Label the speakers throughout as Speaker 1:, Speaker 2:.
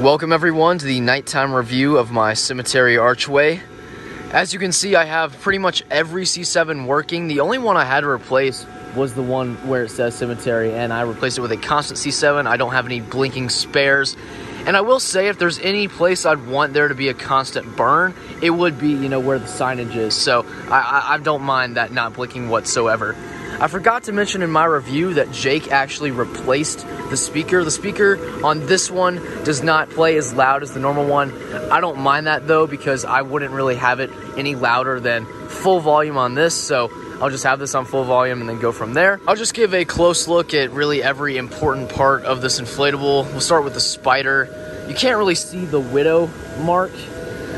Speaker 1: Welcome everyone to the nighttime review of my cemetery archway. As you can see, I have pretty much every C7 working. The only one I had to replace was the one where it says cemetery, and I replaced it with a constant C7. I don't have any blinking spares. And I will say, if there's any place I'd want there to be a constant burn, it would be, where the signage is. So I don't mind that not blinking whatsoever. I forgot to mention in my review that Jake actually replaced the speaker. The speaker on this one does not play as loud as the normal one. I don't mind that though, because I wouldn't really have it any louder than full volume on this. So I'll just have this on full volume and then go from there. I'll just give a close look at really every important part of this inflatable. We'll start with the spider. You can't really see the widow mark,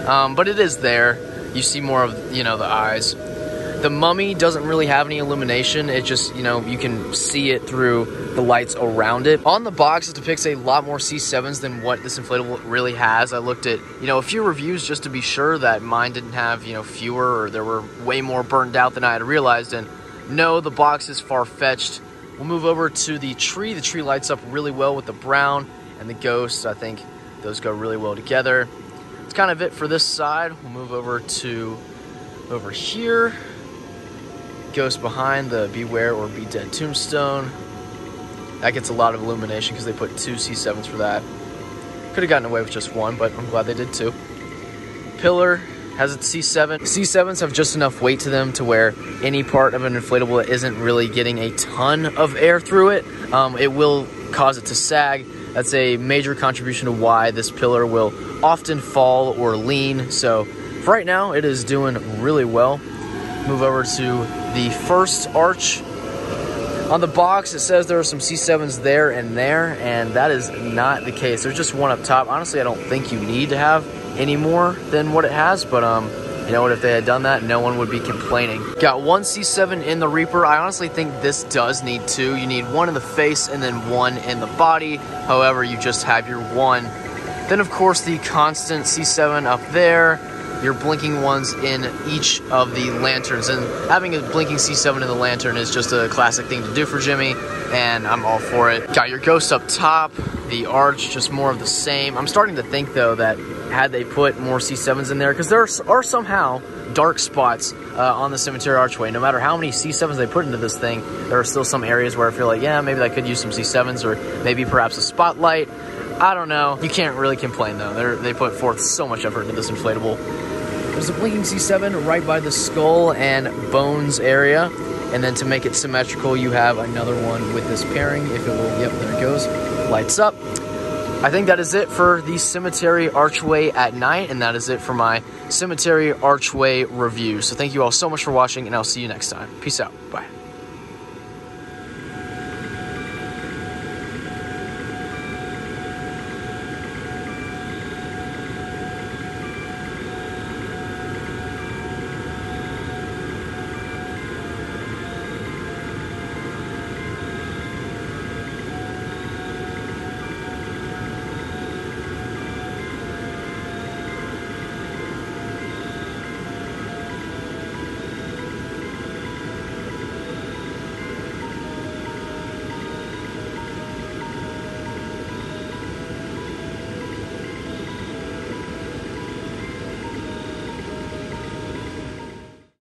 Speaker 1: but it is there. You see more of, the eyes. The mummy doesn't really have any illumination. It just, you can see it through the lights around it. On the box, it depicts a lot more C7s than what this inflatable really has. I looked at, a few reviews just to be sure that mine didn't have, fewer, or there were way more burned out than I had realized. And no, the box is far-fetched. We'll move over to the tree. The tree lights up really well with the brown and the ghosts. I think those go really well together. It's kind of it for this side. We'll move over to over here. Ghost behind the beware or be dead tombstone. That gets a lot of illumination because they put 2 C7s for that. Could have gotten away with just one, but I'm glad they did 2. Pillar has its C7. C7s have just enough weight to them to where any part of an inflatable that isn't really getting a ton of air through it, it will cause it to sag. That's a major contribution to why this pillar will often fall or lean. So for right now, it is doing really well. Move over to the first arch. On the box, it says there are some C7s there, and that is not the case. There's just one up top. Honestly, I don't think you need to have any more than what it has, but you know what, if they had done that, no one would be complaining. Got 1 C7 in the Reaper. I honestly think this does need 2. You need 1 in the face and then 1 in the body. However, you just have your 1. Then, of course, the constant C7 up there. Your blinking ones in each of the lanterns, and having a blinking C7 in the lantern is just a classic thing to do for Jimmy, and I'm all for it. Got your ghost up top, the arch, just more of the same. I'm starting to think though that had they put more C7s in there, because there are somehow dark spots on the cemetery archway. No matter how many C7s they put into this thing, there are still some areas where I feel like, yeah, maybe I could use some C7s, or maybe perhaps a spotlight. I don't know. You can't really complain though. They put forth so much effort into this inflatable. There's a blinking C7 right by the skull and bones area. And then to make it symmetrical, you have another one with this pairing. If it will, yep, there it goes. Lights up. I think that is it for the cemetery archway at night. And that is it for my cemetery archway review. So thank you all so much for watching, and I'll see you next time. Peace out. Bye.